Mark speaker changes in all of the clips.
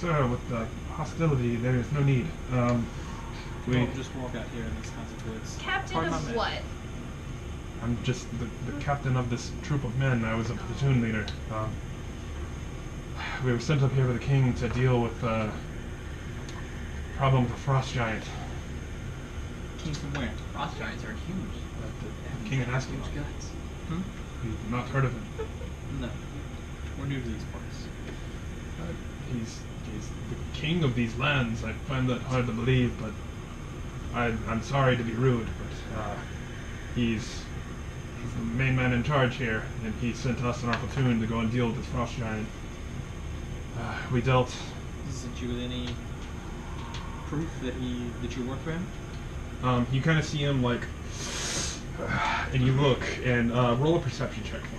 Speaker 1: Sir, with the hostility, there is no need.
Speaker 2: We'll just walk out here in these kinds of woods.
Speaker 3: Captain of what?
Speaker 1: I'm just the captain of this troop of men. I was a platoon leader. We were sent up here with the king to deal with the problem with the frost giant.
Speaker 2: King from where?
Speaker 4: Frost giants are huge.
Speaker 1: The king in Asking.
Speaker 4: Huge guts.
Speaker 1: You've not heard of him?
Speaker 2: No. We're new to these parts.
Speaker 1: He's the king of these lands. I find that hard to believe, but I'm sorry to be rude, but he's the main man in charge here, and he sent us and our platoon to go and deal with this frost giant. We dealt.
Speaker 2: Sent you with any proof that you work for him?
Speaker 1: You kind of see him like, and you look and roll a perception check for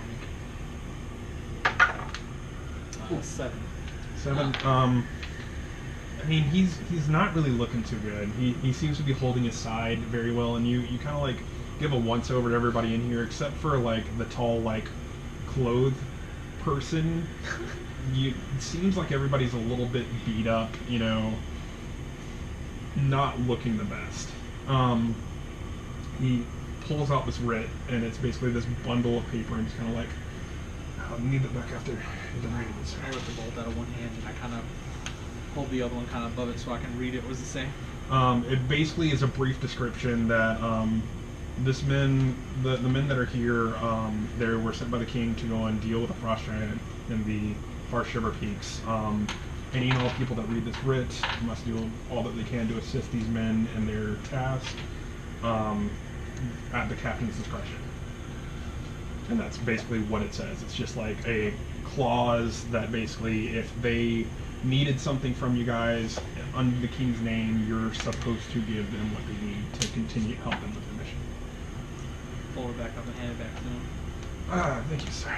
Speaker 1: me.
Speaker 2: 7.
Speaker 1: 7. I mean, he's not really looking too good. He seems to be holding his side very well, and you kind of like give a once over to everybody in here, except for like the tall like clothed person. It seems like everybody's a little bit beat up, you know, not looking the best. He pulls out this writ, and it's basically this bundle of paper, and he's kind of like, I'll need it back after you're done reading this.
Speaker 2: I lift the bolt out of one hand, and I kind of hold the other one kind of above it so I can read it. What does it say?
Speaker 1: It basically is a brief description that the men that are here, they were sent by the king to go and deal with the frost giant in the far Shiver Peaks. Any and all people that read this writ must do all that they can to assist these men in their task at the captain's discretion. And that's basically what it says. It's just like a clause that basically if they needed something from you guys under the king's name, you're supposed to give them what they need to continue helping with their mission.
Speaker 2: Fold it back up and hand it back to him.
Speaker 1: Thank you, sir.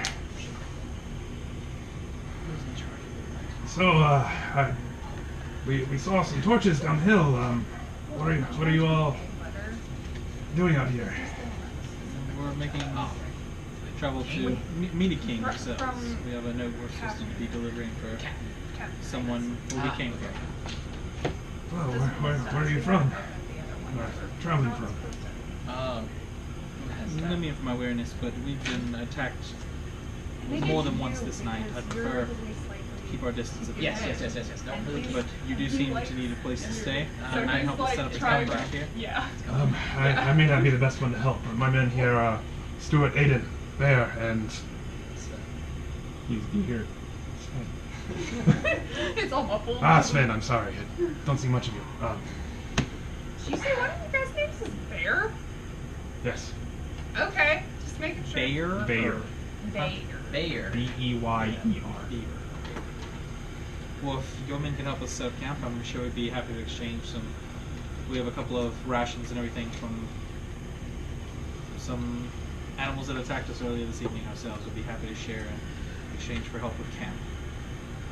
Speaker 2: Who's in charge of
Speaker 1: So, we saw some torches downhill. What are you all doing out here?
Speaker 2: it? We're making travel to meet a king ourselves. We have a note we're supposed to be delivering for someone who will be king.
Speaker 1: Well, where are you from? Traveling from?
Speaker 2: Let me in for my awareness, but we've been attacked more than once this night. I'd prefer to keep our distance at the
Speaker 4: Yes. No, really.
Speaker 2: But you do seem to need a place to stay. Can I help us set up a camp around here?
Speaker 3: Yeah.
Speaker 1: I may not be the best one to help, but my men here are Stuart, Aiden, Bear, and he's here.
Speaker 3: It's all muffled.
Speaker 1: Sven, I'm sorry. I don't see much of you.
Speaker 3: Did you say one of you guys' names is Bear?
Speaker 1: Yes.
Speaker 3: Okay, just making sure.
Speaker 2: Bayer?
Speaker 1: Bayer.
Speaker 4: Bayer.
Speaker 1: B-E-Y-E-R.
Speaker 2: Well, if your men can help us set up camp, I'm sure we'd be happy to exchange some. We have a couple of rations and everything from some animals that attacked us earlier this evening ourselves. We'd be happy to share and exchange for help with camp.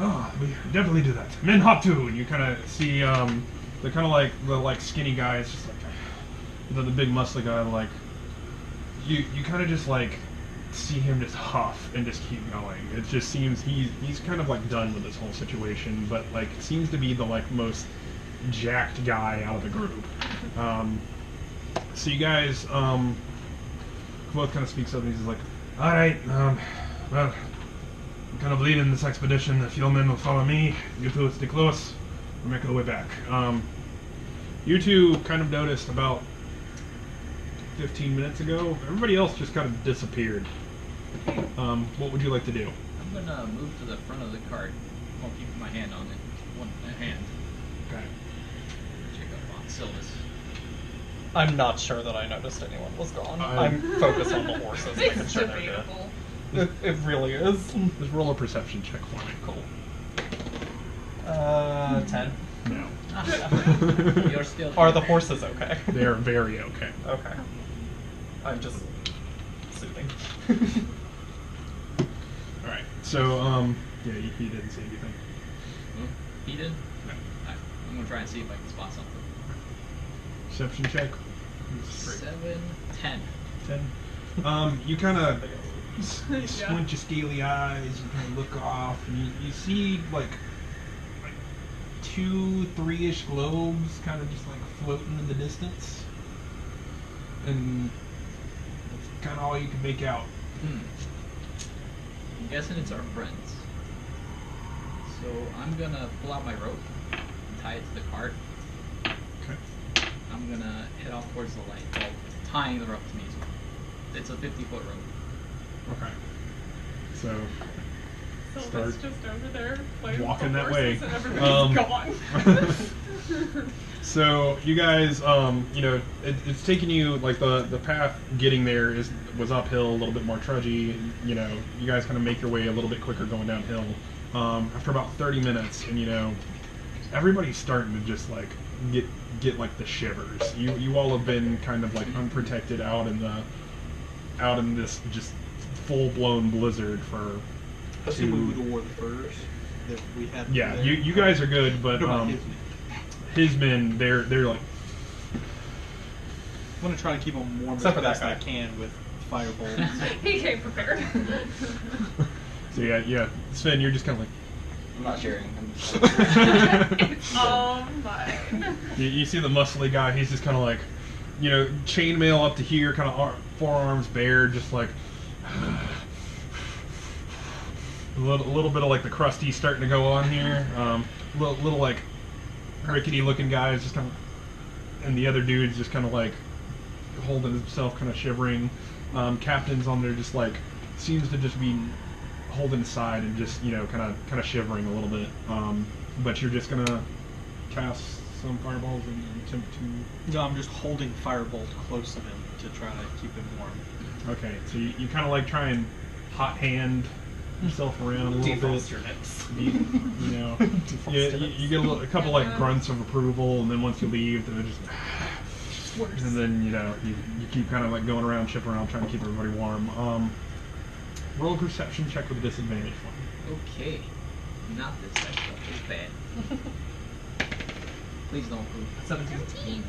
Speaker 1: Oh, we definitely do that. Men hop too, and you kind of see they're kind of like the skinny guys, just like the big muscly guy. Like you kind of just like see him just huff and just keep going. It just seems he's kind of like done with this whole situation, but like seems to be the like most jacked guy out of the group. So you guys both kind of speaks up, and he's like, all right, well, I'm kind of leading this expedition. If your men will follow me, you two stay close. We'll make our way back. You two kind of noticed about 15 minutes ago, everybody else just kind of disappeared. What would you like to do?
Speaker 4: I'm gonna move to the front of the cart. I'll keep my hand on it. One hand.
Speaker 1: Okay.
Speaker 4: Check up on Silvis.
Speaker 5: I'm not sure that I noticed anyone was gone. I'm focused on the horses, making
Speaker 3: It's
Speaker 5: sure they're good.
Speaker 3: debatable.
Speaker 5: It really is.
Speaker 1: Just roll a perception check for me.
Speaker 5: Cool. 10.
Speaker 1: No.
Speaker 4: You're still.
Speaker 5: Are the horses okay?
Speaker 1: They're very okay.
Speaker 5: Okay. I'm just soothing.
Speaker 1: Alright, so, yeah, he didn't say anything.
Speaker 4: He did?
Speaker 1: No.
Speaker 4: Alright, I'm gonna try and see if I can spot something.
Speaker 1: Perception check.
Speaker 4: 7, 10.
Speaker 1: 10. You kind of squint your scaly eyes and kind of look off, and you see like 2, 3-ish globes kind of just like floating in the distance. And that's kind of all you can make out.
Speaker 4: I'm guessing it's our friends. So I'm gonna pull out my rope and tie it to the cart.
Speaker 1: Okay.
Speaker 4: I'm gonna head off towards the light while tying the rope to me. So it's a 50-foot rope.
Speaker 1: Okay. So
Speaker 3: Sylva's
Speaker 1: start
Speaker 3: just over there playing
Speaker 1: walking
Speaker 3: with the
Speaker 1: that way.
Speaker 3: horses and everybody's gone.
Speaker 1: So you guys, you know, it's taking you like the path getting there was uphill, a little bit more trudgy. You know, you guys kind of make your way a little bit quicker going downhill. After about 30 minutes, and you know, everybody's starting to just like get like the shivers. You all have been kind of like unprotected out in this just full blown blizzard for.
Speaker 2: Assuming we would have wore the furs that we had.
Speaker 1: Yeah,
Speaker 2: there.
Speaker 1: you guys are good, but
Speaker 2: What about his men?
Speaker 1: his men, they're like.
Speaker 2: I'm gonna try to keep them warm as
Speaker 5: Except for that
Speaker 2: best I
Speaker 5: guy.
Speaker 2: can with fireballs.
Speaker 3: He came prepared.
Speaker 1: So yeah, Sven, you're just kind of like.
Speaker 6: I'm not sharing. I'm just
Speaker 3: It's all mine.
Speaker 1: You see the muscly guy. He's just kind of like, you know, chainmail up to here, kind of forearms bare, just like. A little bit of like the crusty starting to go on here. Little like rickety looking guys just kind of, and the other dude's just kind of like holding himself, kind of shivering. Captain's on there, just like seems to just be holding his side and just, you know, kind of shivering a little bit. But you're just gonna cast some fireballs and attempt to.
Speaker 2: No, I'm just holding firebolt close to him to try to keep him warm.
Speaker 1: Okay, so you kind of like try and hot hand yourself around a little
Speaker 5: Defrost
Speaker 1: bit.
Speaker 5: your nips.
Speaker 1: You know, you get a couple like grunts of approval, and then once you leave, then it just. And then you know you keep kind of like going around, shipping around, trying to keep everybody warm. Roll a perception check with a disadvantage for me.
Speaker 4: Okay. Not this type of stuff. It's bad. Please don't prove.
Speaker 5: 17.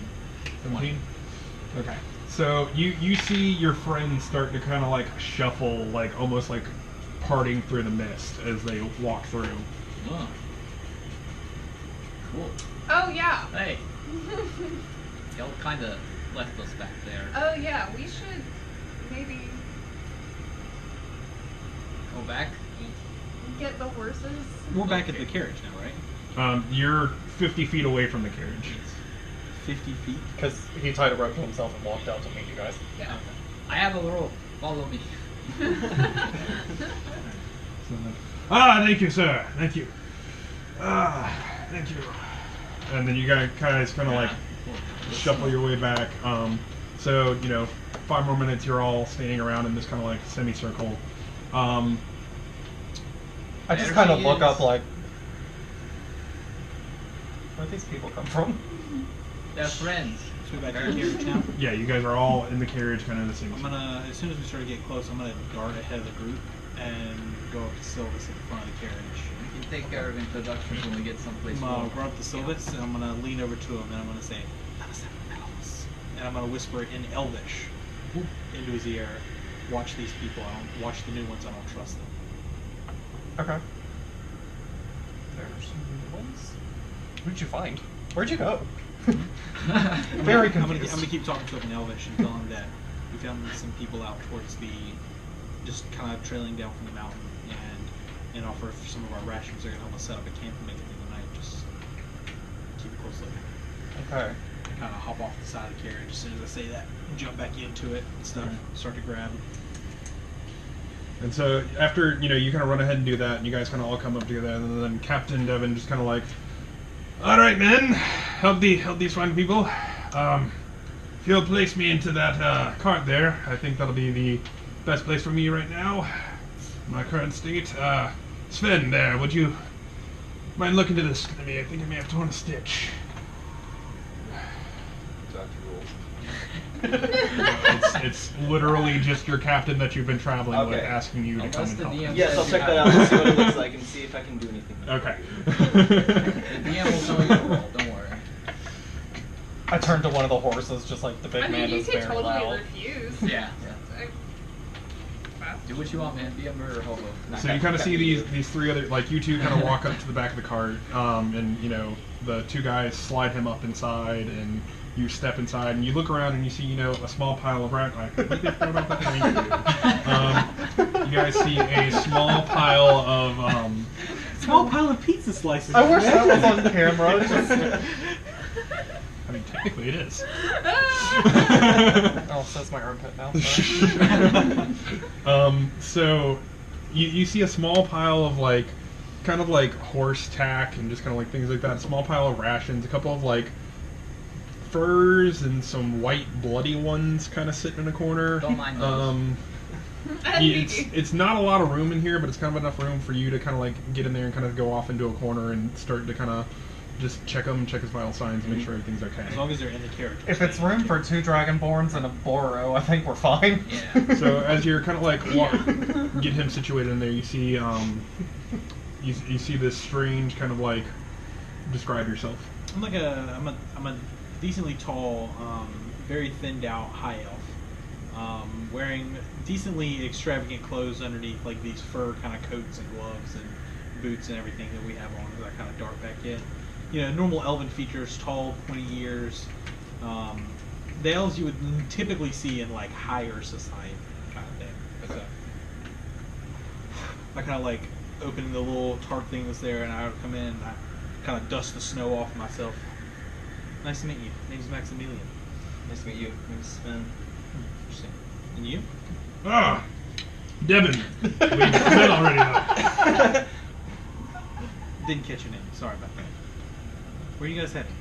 Speaker 1: 17. Okay. So you see your friends start to kind of like shuffle, like almost like parting through the mist as they walk through.
Speaker 4: Oh. Cool.
Speaker 3: Oh yeah.
Speaker 4: Hey. Y'all kind of left us back there.
Speaker 3: Oh yeah. We should maybe
Speaker 4: Go back.
Speaker 3: get the horses.
Speaker 2: We're back at the carriage now, right?
Speaker 1: You're 50 feet away from the carriage.
Speaker 2: 50 feet.
Speaker 5: Because he tied a rope to himself and walked out to meet you guys.
Speaker 3: Yeah.
Speaker 4: I have a rope. Follow me.
Speaker 1: Thank you, sir. Thank you. Thank you. And then you guys kind of like shuffle your way back. So you know, 5 more minutes. You're all standing around in this kind of like semicircle.
Speaker 5: I just
Speaker 4: There
Speaker 5: kind of
Speaker 4: she
Speaker 5: look
Speaker 4: is.
Speaker 5: up like, where'd these people come from?
Speaker 4: They're friends.
Speaker 2: So we're back at the carriage now.
Speaker 1: Yeah, you guys are all in the carriage, kind of in the same.
Speaker 2: I'm gonna, as soon as we start to get close, I'm gonna dart ahead of the group and go up to Silvis at the front of the carriage.
Speaker 4: We can take care of introductions when we get someplace
Speaker 2: I'm gonna
Speaker 4: warm.
Speaker 2: run up to Silvis and I'm gonna lean over to him and I'm gonna say, and I'm gonna whisper in Elvish into his ear, watch these people, watch the new ones, I don't trust them.
Speaker 5: Okay. There's some new ones. Who'd you find? Where'd you go? Very
Speaker 2: I'm
Speaker 5: confused.
Speaker 2: gonna keep talking to him in Elvish and tell him that we found some people out towards the, just kind of trailing down from the mountain and offer some of our rations. They're gonna help us set up a camp and make it through the night. Just keep a close look.
Speaker 5: Okay.
Speaker 2: Kind of hop off the side of the carriage as soon as I say that, and jump back into it and stuff. Start to grab.
Speaker 1: And so after, you know, you kind of run ahead and do that, and you guys kind of all come up together, and then Captain Devin just kind of like, all right, men, help these fine people. If you'll place me into that cart there, I think that'll be the best place for me right now, my current state. Sven, there, would you mind looking to this? I think I may have torn a stitch. It's literally just your captain that you've been traveling with
Speaker 6: Okay.
Speaker 1: asking you to come
Speaker 4: Unless
Speaker 1: and
Speaker 4: the
Speaker 1: help.
Speaker 4: DM
Speaker 6: Yes, I'll check that out and see what it looks like and see if I can do anything.
Speaker 1: Okay.
Speaker 4: The DM will tell you to roll. Don't worry.
Speaker 5: I turned to one of the horses, just like the big
Speaker 3: I
Speaker 5: man
Speaker 3: mean, you
Speaker 5: is
Speaker 3: could
Speaker 5: very
Speaker 3: totally
Speaker 5: loud.
Speaker 3: refuse.
Speaker 4: Yeah.
Speaker 3: That's
Speaker 4: Do what you want, man. Be a murder hobo.
Speaker 1: So you kind of see these three other, like you two kind of walk up to the back of the cart, and you know the two guys slide him up inside, and you step inside, and you look around and you see a small pile of rat. I completely forgot about that. Thank you. You guys see a small pile of
Speaker 2: Small pile of pizza slices.
Speaker 5: I wish that was on camera.
Speaker 1: I mean, technically it is.
Speaker 5: Oh, so that's my armpit now.
Speaker 1: So you see a small pile of kind of like horse tack and just kind of like things like that. A small pile of rations, a couple of like furs and some white bloody ones kind of sitting in a corner.
Speaker 4: Don't mind those.
Speaker 1: It's not a lot of room in here, but it's kind of enough room for you to kind of like get in there and kind of go off into a corner and start to kind of just check his vital signs and make sure everything's okay.
Speaker 2: As long as they're in the territory.
Speaker 5: If it's room for 2 Dragonborns and a Boro, I think we're fine.
Speaker 4: Yeah.
Speaker 1: So as you're kind of like get him situated in there, you see you see this strange kind of like describe yourself.
Speaker 2: I'm a decently tall, very thinned out high elf. Wearing decently extravagant clothes underneath, like these fur kind of coats and gloves and boots and everything that we have on with our kind of dark back in. Normal elven features, tall, pointy ears. The elves you would typically see in like higher society kind of thing. So I kind of like open the little tarp thing that's there, and I would come in and I kind of dust the snow off myself. Nice to meet you. Name's Maximilian.
Speaker 6: Nice to meet you. Name's Sven.
Speaker 2: Interesting. And you?
Speaker 1: Ah, Devin. We've met already though.
Speaker 2: Didn't catch your name. Sorry about that. Where are you guys heading?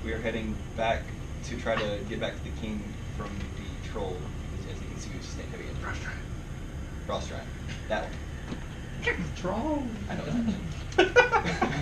Speaker 6: We are heading back to try to get back to the king from the troll. As you can see, we've stayed heavy in Frostride. That one.
Speaker 4: Troll.
Speaker 6: I know that.